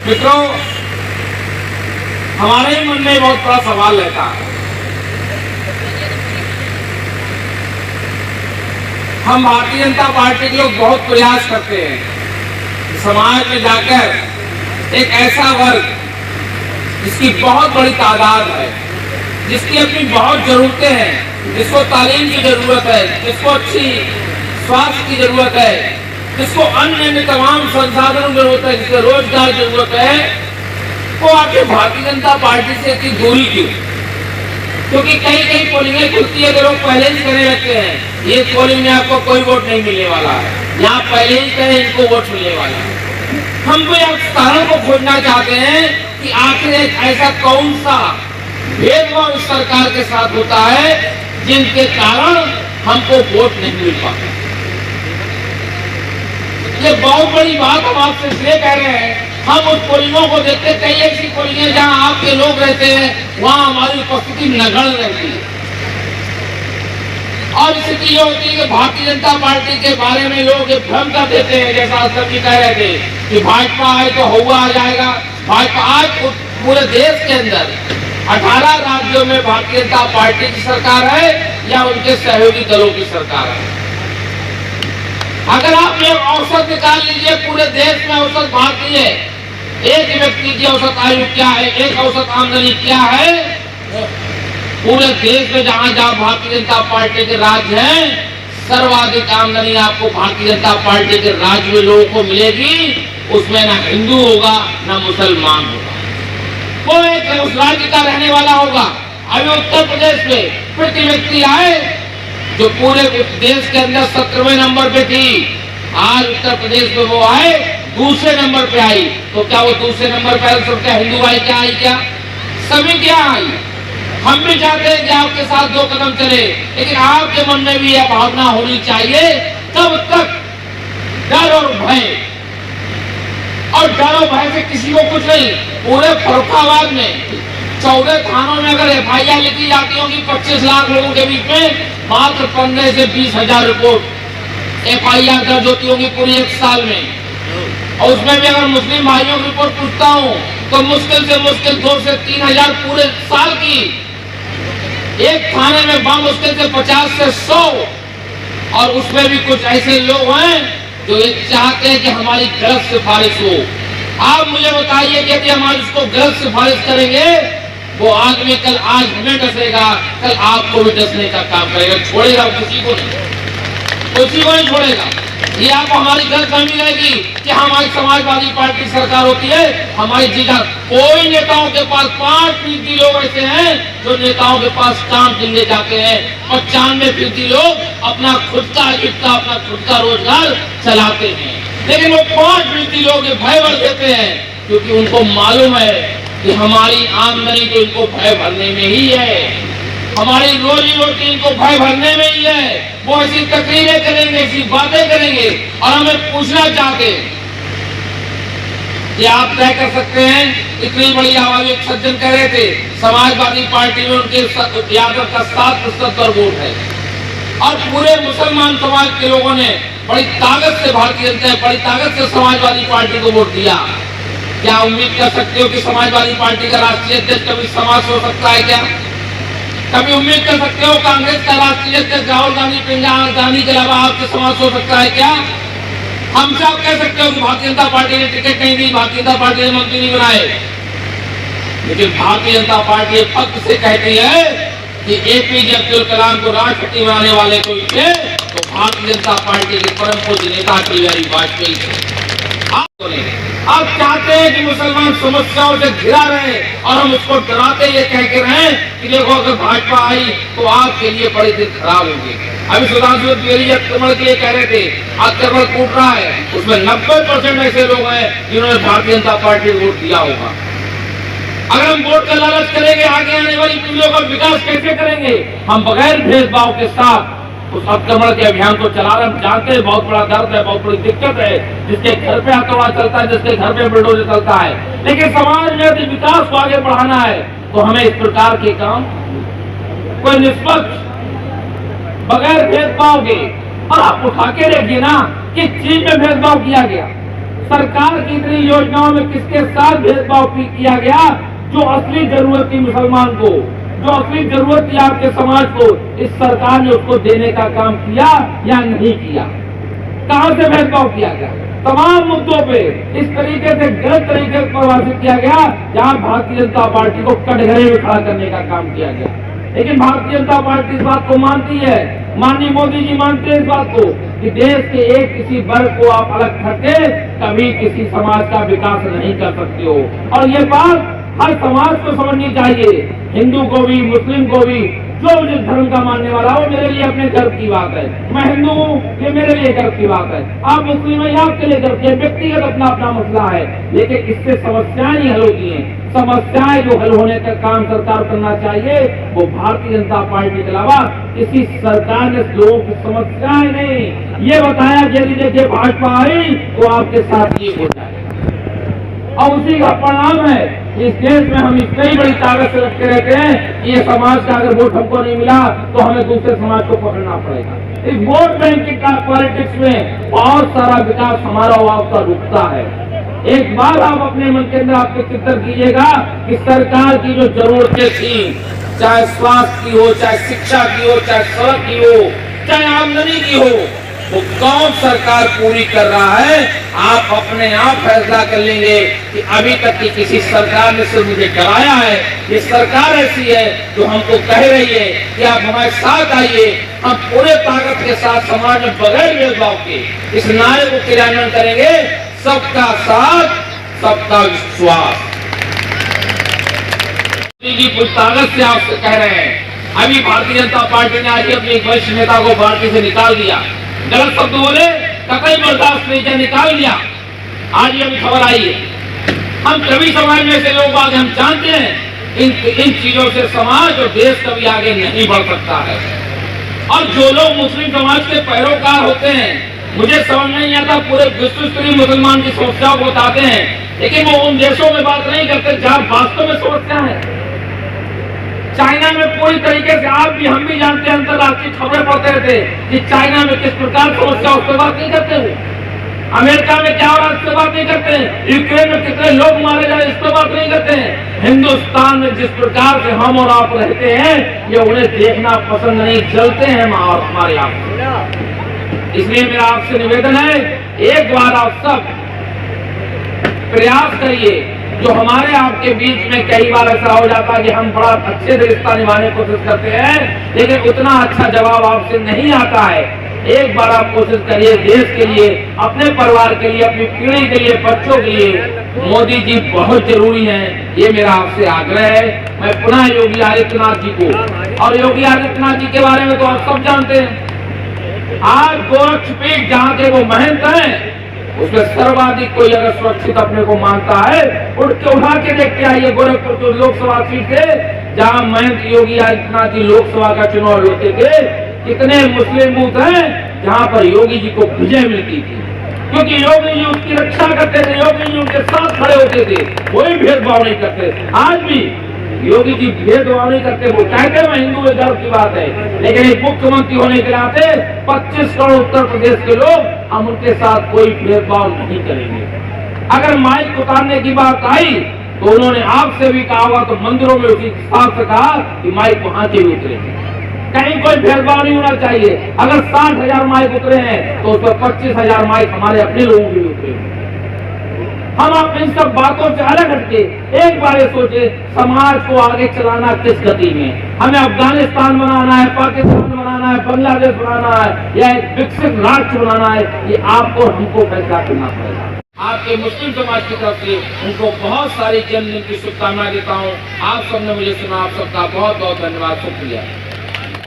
मित्रों, हमारे मन में बहुत बड़ा सवाल रहता है। हम भारतीय जनता पार्टी के लोग बहुत प्रयास करते हैं समाज में जाकर एक ऐसा वर्ग जिसकी बहुत बड़ी तादाद है, जिसकी अपनी बहुत जरूरतें हैं, जिसको तालीम की जरूरत है, जिसको अच्छी स्वास्थ्य की जरूरत है, जिसको अन्य तमाम संसाधनों की जरूरत है, जिसको रोजगार की जरूरत है, वो आखिर भारतीय जनता पार्टी से इतनी दूरी क्यों? क्योंकि कई कई पोलिंगें खुलती है तो लोग पहले ही कहने लगते हैं ये पोलिंग में आपको कोई वोट नहीं मिलने वाला है, यहाँ पहले ही कहे इनको वोट मिलने वाला है। हम तो यह कारणों को खोजना चाहते हैं कि आखिर एक ऐसा कौन सा भेदभाव इस सरकार के साथ होता है जिनके कारण हमको वोट नहीं मिल पाता। ये बहुत बड़ी बात हम आपसे इसलिए कह रहे हैं, हम उस पोलिंगों को देखते, कई ऐसी पोलिंगें जहां आपके लोग रहते हैं वहां हमारी उपस्थिति नगण्य रहती है। और स्थिति ये होती है कि भारतीय जनता पार्टी के बारे में लोग ये भ्रम कर देते हैं, जैसा सभी कह रहे थे कि भाजपा आए तो हुआ आ जाएगा। भाजपा आज पूरे देश के अंदर 18 राज्यों में भारतीय जनता पार्टी की सरकार है या उनके सहयोगी दलों की सरकार है। अगर आप ये औसत निकाल लीजिए, पूरे देश में औसत भारतीय एक व्यक्ति की औसत आयु क्या है, एक औसत आमदनी क्या है, पूरे देश में जहां जहां भारतीय जनता पार्टी के राज्य हैं, सर्वाधिक आमदनी आपको भारतीय जनता पार्टी के राज्य में लोगों को मिलेगी। उसमें ना हिंदू होगा ना मुसलमान होगा, वो एक उस राज्य का रहने वाला होगा। अभी उत्तर प्रदेश में प्रति व्यक्ति आए जो पूरे देश के अंदर 17वें नंबर पे थी, आज उत्तर प्रदेश में वो आए दूसरे नंबर पे आई। तो क्या वो दूसरे नंबर पे सबका हिंदू आई क्या आई क्या? सभी क्या आई? हम भी चाहते हैं कि आपके साथ 2 कदम चले, लेकिन आपके मन में भी यह भावना होनी चाहिए तब तक डर और भय, और डर और भय से किसी को कुछ नहीं। पूरे फर्रुखाबाद में 14 थानों में अगर FIR लिखी जाती होगी 25 लाख लोगों के बीच में, मात्र 15 से 20 हजार रिपोर्ट FIR दर्ज होती होगी पूरी 1 साल में। और उसमें भी अगर मुस्लिम भाइयों की रिपोर्ट पूछता हूँ तो मुश्किल से मुश्किल 2 से 3 हजार पूरे साल की। एक थाने में मुश्किल से 50 से 100, और उसमें भी कुछ ऐसे लोग हैं जो ये चाहते हैं कि हमारी गलत सिफारिश हो। आप मुझे बताइए कि यदि हम उसको गलत सिफारिश करेंगे, वो आदमी कल आज हमें डसेगा, कल आपको भी डसने का काम करेगा, छोड़ेगा किसी को नहीं छोड़ेगा। ये आपको हमारी गलतफहमी रहेगी कि हमारी समाजवादी पार्टी सरकार होती है, हमारी जिला कोई नेताओं के पास 5% लोग ऐसे हैं जो नेताओं के पास काम के जाते हैं। 95% लोग अपना खुद का रोजगार चलाते हैं, लेकिन वो 5% लोग भय भर देते हैं क्योंकि उनको मालूम है कि हमारी आमदनी तो इनको भय भरने में ही है, हमारी रोजी रोटी इनको भय भरने में ही है। वो ऐसी तकरीरें करेंगे, ऐसी बातें करेंगे, और हमें पूछना चाहते हैं कि आप तय कर सकते हैं। इतनी बड़ी आवाज एक सज्जन कह रहे थे समाजवादी पार्टी में उनके यादव का 7% पर वोट है, और पूरे मुसलमान समाज के लोगों ने बड़ी ताकत से भारतीय जनता बड़ी ताकत से समाजवादी पार्टी को वोट दिया। क्या उम्मीद कर सकते हो कि समाजवादी पार्टी का राष्ट्रीय अध्यक्ष कभी समाज हो सकता है क्या? कभी उम्मीद कर सकते हो कांग्रेस का राष्ट्रीय अध्यक्ष राहुल गांधी, प्रियंका गांधी के अलावा आपसे समाज हो सकता है क्या? हम सब कह सकते हो कि भारतीय जनता पार्टी ने टिकट नहीं दी, भारतीय जनता पार्टी ने मंत्री नहीं बनाए, लेकिन भारतीय जनता पार्टी फक्त से कहती है कि APJ अब्दुल कलाम को राष्ट्रपति बनाने वाले कोई थे तो भारतीय जनता पार्टी के परम पूज्य नेता अटल बिहारी वाजपेयी थे। आप चाहते हैं कि मुसलमान समस्याओं से घिरा रहे और हम उसको डराते ये कह के रहे कि देखो अगर भाजपा आई तो आपके लिए बड़े दिन खराब होंगे। अभी सुधांशु त्रिवेदी आक्रमण के लिए कह रहे थे, आक्रमण टूट रहा है, उसमें 90% ऐसे लोग हैं जिन्होंने भारतीय जनता पार्टी को वोट दिया होगा। अगर हम वोट का लालच करेंगे, आगे आने वाली पीढ़ियों का विकास कैसे करेंगे? हम बगैर भेदभाव के साथ उस आक्रमण के अभियान को चला रहे। हम जानते हैं बहुत बड़ा दर्द है, बहुत बड़ी दिक्कत है, जिसके घर पे हथौड़ा चलता है, जिसके घर पे बुलडोजर चलता है, लेकिन समाज में यदि विकास को आगे बढ़ाना है तो हमें इस प्रकार के काम कोई निष्पक्ष बगैर भेदभाव के, और आप उठा के देखिए ना किस चीज में भेदभाव किया गया। सरकार की इतनी योजनाओं में किसके साथ भेदभाव किया गया? जो असली जरूरत थी मुसलमान को, जो असली जरूरत थी आपके समाज को, इस सरकार ने उसको देने का काम किया या नहीं किया? कहां से भेदभाव किया गया? तमाम मुद्दों पे इस तरीके से गलत तरीके से परिभाषित किया गया, जहां भारतीय जनता पार्टी को कटघरे में खड़ा करने का काम किया गया। लेकिन भारतीय जनता पार्टी इस बात को मानती है, माननीय मोदी जी मानते हैं इस बात को कि देश के एक किसी वर्ग को आप अलग करके कभी किसी समाज का विकास नहीं कर सकते हो। और ये बात हर समाज को समझनी चाहिए, हिंदू को भी, मुस्लिम को भी, जो जिस धर्म का मानने वाला हो। मेरे लिए अपने गर्व की बात है, मैं हिंदू हूँ, ये मेरे लिए गर्व की बात है। आप मुस्लिम हैं, आपके लिए गर्व की है, व्यक्तिगत अपना अपना मसला है। लेकिन इससे समस्याएं नहीं हल होती हैं। समस्याएं जो हल होने का काम सरकार करना चाहिए, वो भारतीय जनता पार्टी के अलावा किसी सरकार ने लोगों की समस्याएं नहीं ये बताया कि यदि देखिए भाजपा आई तो आपके साथ ये हो जाएगा। और उसी का परिणाम है इस देश में हम इतनी बड़ी ताकत से रखते रहते हैं कि ये समाज का अगर वोट हमको नहीं मिला तो हमें दूसरे समाज को पकड़ना पड़ेगा। इस वोट बैंक का पॉलिटिक्स में बहुत सारा विकास हमारा आपका रुकता है। एक बार आप अपने मन के अंदर आपके चिंतन कीजिएगा कि सरकार की जो जरूरतें थी, चाहे स्वास्थ्य की हो, चाहे शिक्षा की हो, चाहे सड़क की हो, चाहे आमदनी की हो, वो कौन सरकार पूरी कर रहा है? आप अपने आप फैसला कर लेंगे कि अभी तक की किसी सरकार ने सिर्फ मुझे डराया है। ये सरकार ऐसी है जो हमको कह रही है कि आप हमारे साथ आइए, हम पूरे ताकत के साथ समाज में बगैर भेदभाव के इस नारे को क्रियान्वयन करेंगे, सबका साथ सबका विश्वास। जी पूरी ताकत से आपसे कह रहे हैं, अभी भारतीय जनता पार्टी ने आज अपने एक वरिष्ठ नेता को पार्टी से निकाल दिया, गलत शब्द बोले, कतई बर्दाश्त नहीं किया, निकाल दिया। आज ये अभी खबर आई है। हम कभी समाज में से लोग आगे हम जानते हैं इन चीजों से समाज और देश कभी आगे नहीं बढ़ सकता है। और जो लोग मुस्लिम समाज के पैरोकार होते हैं, मुझे समझ नहीं आता, पूरे विश्व स्तरीय मुसलमान की समस्याओं को बताते हैं, लेकिन वो उन देशों में बात नहीं करते जहां वास्तव में समस्या है। चाइना में पूरी तरीके से आप भी हम भी जानते हैं, अंतर्राष्ट्रीय खबरें पढ़ते रहते कि चाइना में किस प्रकार समस्या, उस पर बात नहीं करते हैं। अमेरिका में क्या हो रहा है इस पर बात नहीं करते हैं। यूक्रेन में कितने लोग मारे जा रहे हैं इस पर बात नहीं करते हैं। हिंदुस्तान में जिस प्रकार से हम और आप रहते हैं, ये उन्हें देखना पसंद नहीं, जलते हैं हमारे आप। इसलिए मेरा आपसे निवेदन है, एक बार आप सब प्रयास करिए। जो हमारे आपके बीच में कई बार ऐसा हो जाता है कि हम बड़ा अच्छे से रिश्ता निभाने की कोशिश करते हैं, लेकिन उतना अच्छा जवाब आपसे नहीं आता है। एक बार आप कोशिश करिए, देश के लिए, अपने परिवार के लिए, अपनी पीढ़ी के लिए, बच्चों के लिए मोदी जी बहुत जरूरी हैं। ये मेरा आपसे आग्रह है। मैं पुनः योगी आदित्यनाथ जी को, और योगी आदित्यनाथ जी के बारे में तो आप सब जानते हैं, आज गोरक्षपीठ जहाँ के वो महंत हैं, उसमें सर्वाधिक कोई अगर सुरक्षित अपने को मानता है, उठा के देख के आइए गोरखपुर की लोकसभा सीट से, जहां महंत योगी आदित्यनाथ जी लोकसभा का चुनाव लड़ते थे, कितने मुस्लिम बूथ हैं जहां पर योगी जी को विजय मिलती थी, क्योंकि योगी जी उसकी रक्षा करते थे, योगी जी उनके साथ खड़े होते थे, कोई भेदभाव नहीं करते। आज भी योगी जी भेदभाव नहीं करते, वो कहते हैं हिंदू में गर्व की बात है, लेकिन एक मुख्यमंत्री होने के नाते 25 करोड़ उत्तर प्रदेश के लोग, हम उनके साथ कोई भेदभाव नहीं करेंगे। अगर माइक उतारने की बात आई तो उन्होंने आपसे भी कहा होगा, तो मंदिरों में उसी हिसाब से कहा कि माइक वहां के भी उतरेंगे, कहीं कोई भेदभाव नहीं होना चाहिए। अगर 60,000 माइक उतरे हैं तो उस पर 25,000 माइक हमारे अपने लोगों के भी उतरेंगे। हम आप इन सब बातों से अलग हटके एक बार ये सोचे, समाज को आगे चलाना किस गति में, हमें अफगानिस्तान बनाना है, पाकिस्तान बनाना है, बांग्लादेश बनाना है, या एक विकसित राष्ट्र बनाना है, ये आपको हमको फैसला करना पड़ेगा। आपके मुस्लिम समाज की तरफ से उनको बहुत सारी जन्मदिन की शुभकामनाएं देता हूँ। आप सबने मुझे सुना, आप सबका बहुत बहुत धन्यवाद, शुक्रिया।